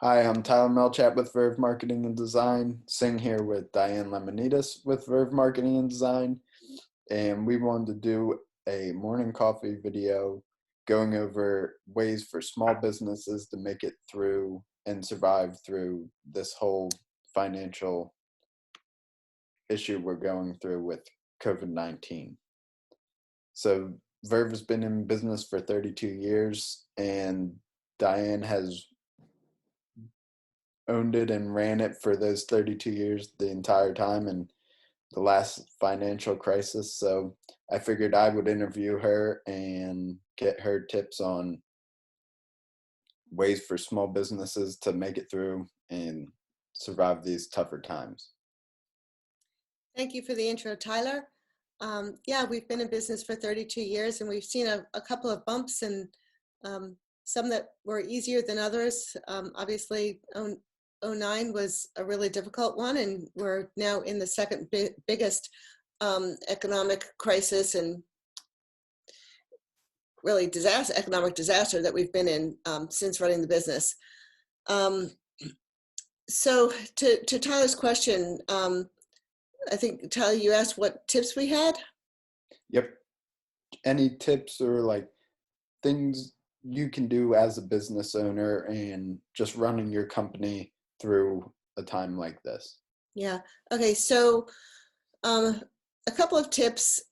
Hi, I'm Tyler Millichap with Verve Marketing and Design, sitting here with Diane Lemonides with Verve Marketing and Design, and we wanted to do a morning coffee video going over ways for small businesses to make it through and survive through this whole financial issue we're going through with COVID-19. So Verve has been in business for 32 years, and Diane has owned it and ran it for those 32 years, the entire time, and the last financial crisis. So I figured I would interview her and get her tips on ways for small businesses to make it through and survive these tougher times. Thank you for the intro, Tyler. Yeah, we've been in business for 32 years and we've seen a couple of bumps and some that were easier than others. Obviously, 09 was a really difficult one, and we're now in the second biggest economic crisis and really economic disaster that we've been in since running the business. So to Tyler's question, I think, Tyler, you asked what tips we had? Yep. Any tips or like things you can do as a business owner and just running your company through a time like this? Yeah. Okay. So a couple of tips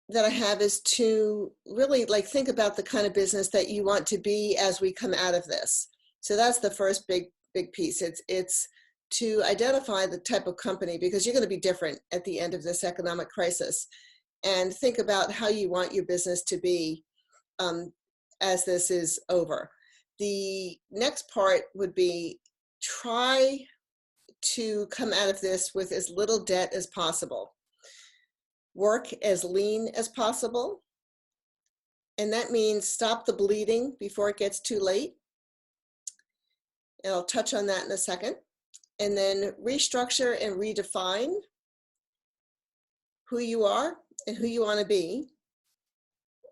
that I have is to really think about the kind of business that you want to be as we come out of this. So that's the first big piece. It's to identify the type of company, because you're going to be different at the end of this economic crisis, and think about how you want your business to be as this is over. The next part would be try to come out of this with as little debt as possible. Work as lean as possible. And that means stop the bleeding before it gets too late. And I'll touch on that in a second. And then restructure and redefine who you are and who you want to be.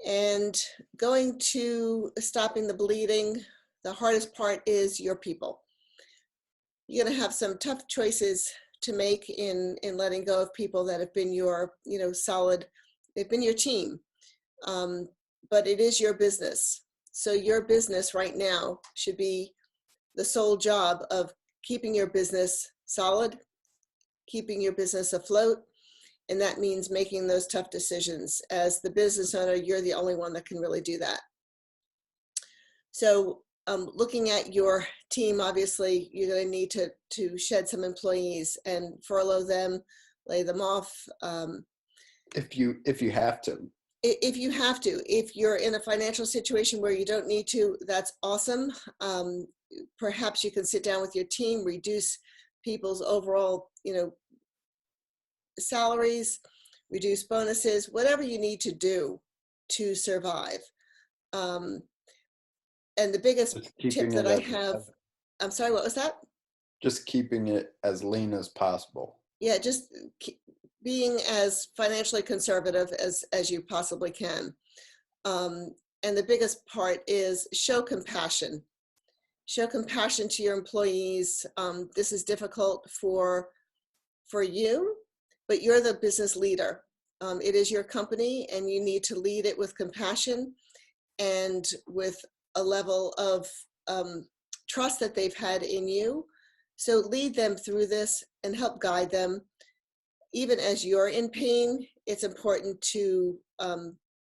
And going to stopping the bleeding, the hardest part is your people. You're going to have some tough choices to make in letting go of people that have been your, solid, they've been your team. But it is your business. So your business right now should be the sole job of keeping your business solid, keeping your business afloat. And that means making those tough decisions. As the business owner, you're the only one that can really do that. So looking at your team, obviously, you're going to need to shed some employees and furlough them, lay them off. If you have to. If you have to. If you're in a financial situation where you don't need to, that's awesome. Perhaps you can sit down with your team, reduce people's overall, salaries, reduce bonuses, whatever you need to do to survive. And the biggest tip that I have, I'm sorry, what was that? Just keeping it as lean as possible. Yeah, just being as financially conservative as you possibly can. And the biggest part is show compassion. Show compassion to your employees. This is difficult for you, but you're the business leader. It is your company, and you need to lead it with compassion and with a level of trust that they've had in you. So lead them through this and help guide them. Even as you're in pain, it's important to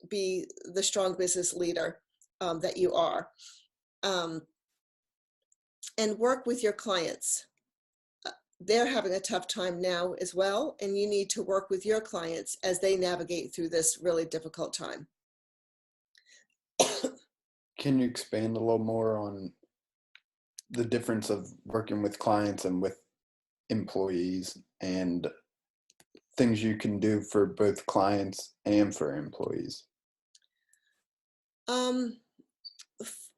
be the strong business leader that you are. And work with your clients. They're having a tough time now as well, and you need to work with your clients as they navigate through this really difficult time. Can you expand a little more on the difference of working with clients and with employees, and things you can do for both clients and for employees?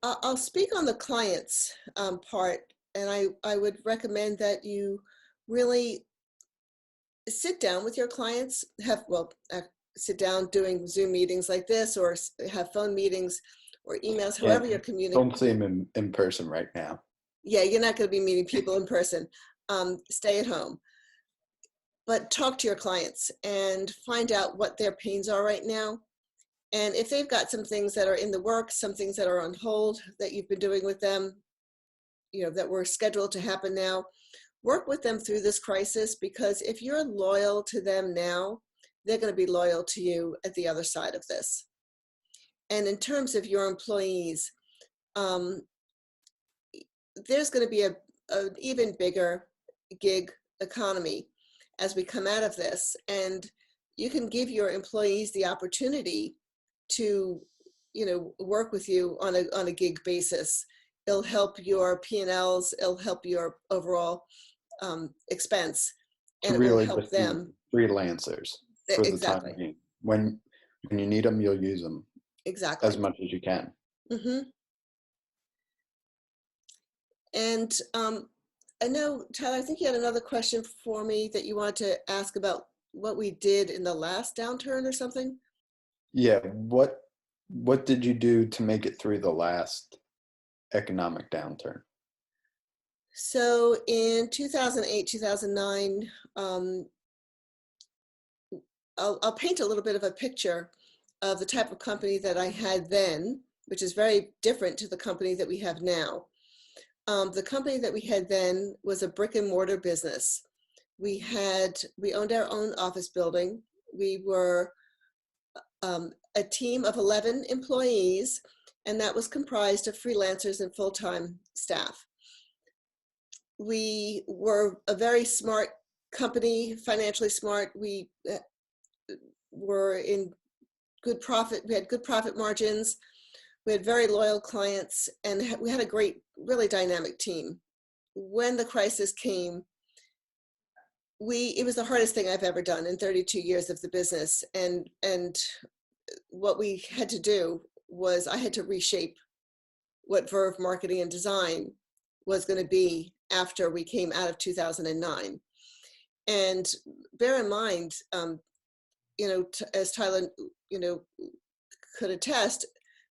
I'll speak on the clients part, and I would recommend that you really sit down with your clients, sit down doing Zoom meetings like this, or have phone meetings or emails, however you're communicating. Don't see them in person right now. Yeah, you're not going to be meeting people in person. Stay at home. But talk to your clients and find out what their pains are right now. And if they've got some things that are in the works, some things that are on hold that you've been doing with them, that were scheduled to happen now, work with them through this crisis, because if you're loyal to them now, they're going to be loyal to you at the other side of this. And in terms of your employees, there's going to be an even bigger gig economy as we come out of this. And you can give your employees the opportunity to, work with you on a gig basis. It'll help your P&Ls, it'll help your overall expense, To and it will really help just be them. freelancers for the time Exactly. being. When you need them, you'll use them Exactly. as much as you can. Mm-hmm. And I know, Tyler, I think you had another question for me that you wanted to ask about what we did in the last downturn or something. Yeah, what did you do to make it through the last economic downturn? So in 2008, 2009, I'll paint a little bit of a picture of the type of company that I had then, which is very different to the company that we have now. The company that we had then was a brick and mortar business. We owned our own office building. We were a team of 11 employees, and that was comprised of freelancers and full-time staff. We were a very smart company, financially smart. We were in good profit. We had good profit margins. We had very loyal clients, and we had a great, really dynamic team. When the crisis came, it was the hardest thing I've ever done in 32 years of the business. And what we had to do was I had to reshape what Verve Marketing and Design was going to be after we came out of 2009. And bear in mind, as Tyler, could attest,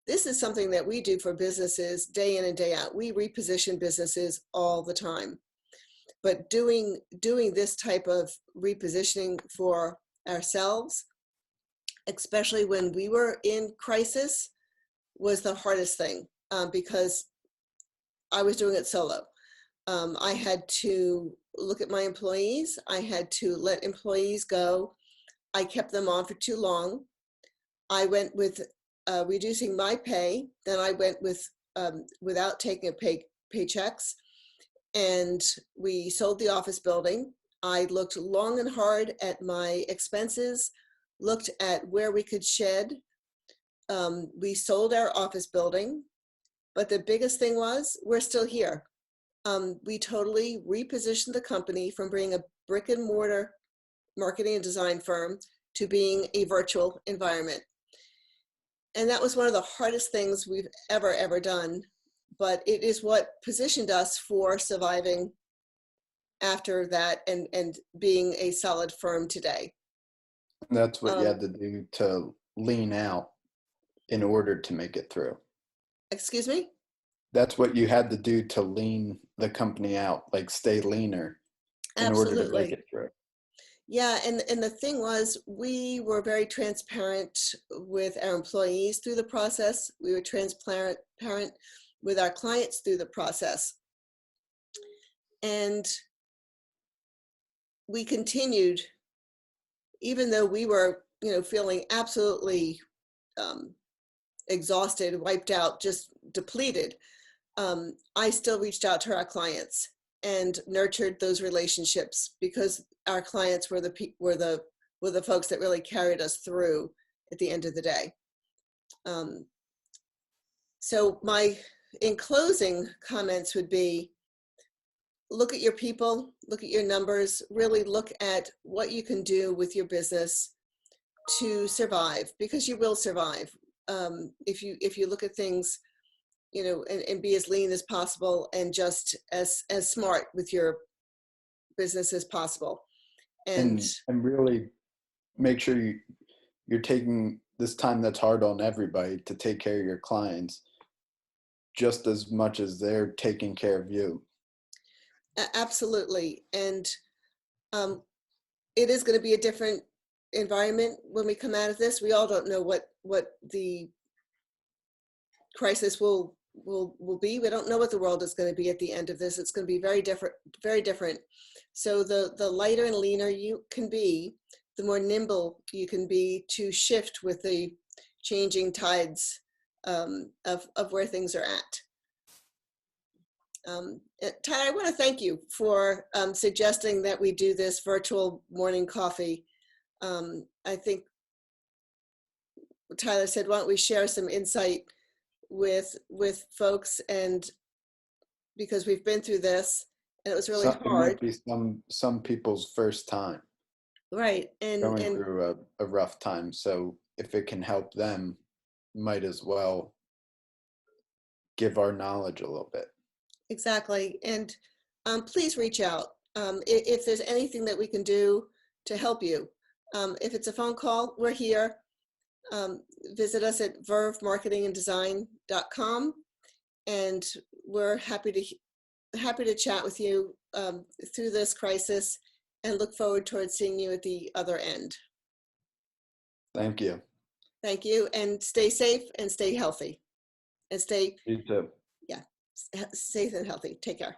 this is something that we do for businesses day in and day out. We reposition businesses all the time. But doing this type of repositioning for ourselves, especially when we were in crisis, was the hardest thing, because I was doing it solo. I had to look at my employees. I had to let employees go. I kept them on for too long. I went with reducing my pay. Then I went with without taking paychecks. And we sold the office building. I looked long and hard at my expenses, looked at where we could shed. We sold our office building, but the biggest thing was we're still here. We totally repositioned the company from being a brick and mortar marketing and design firm to being a virtual environment. And that was one of the hardest things we've ever done, but it is what positioned us for surviving after that and being a solid firm today. That's what you had to do to lean out in order to make it through. Excuse me? That's what you had to do to lean the company out, like stay leaner in order to make Absolutely. it through. Yeah, and the thing was, we were very transparent with our employees through the process. We were transparent with our clients through the process. And we continued, even though we were, feeling absolutely exhausted, wiped out, just depleted. I still reached out to our clients and nurtured those relationships, because our clients were the folks that really carried us through at the end of the day. So in closing comments would be, look at your people, look at your numbers, really look at what you can do with your business to survive, because you will survive. If you look at things, and be as lean as possible and just as smart with your business as possible. And really make sure you're taking this time that's hard on everybody to take care of your clients. just as much as they're taking care of you. Absolutely. And it is going to be a different environment when we come out of this. We all don't know what the crisis will be. We don't know what the world is going to be at the end of this. It's going to be very different, very different. So the lighter and leaner you can be, the more nimble you can be to shift with the changing tides of where things are at. Tyler, I want to thank you for suggesting that we do this virtual morning coffee. I think Tyler said, why don't we share some insight with folks, and because we've been through this and it was really It hard. might be some people's first time. Right. Going through a rough time. So if it can help them, might as well give our knowledge a little bit. Exactly. And please reach out if there's anything that we can do to help you. If it's a phone call, we're here. Visit us at vervemarketinganddesign.com, and we're happy to chat with you through this crisis, and look forward towards seeing you at the other end. Thank you. Thank you, and stay safe and stay healthy, and stay, You too. yeah, safe and healthy. Take care.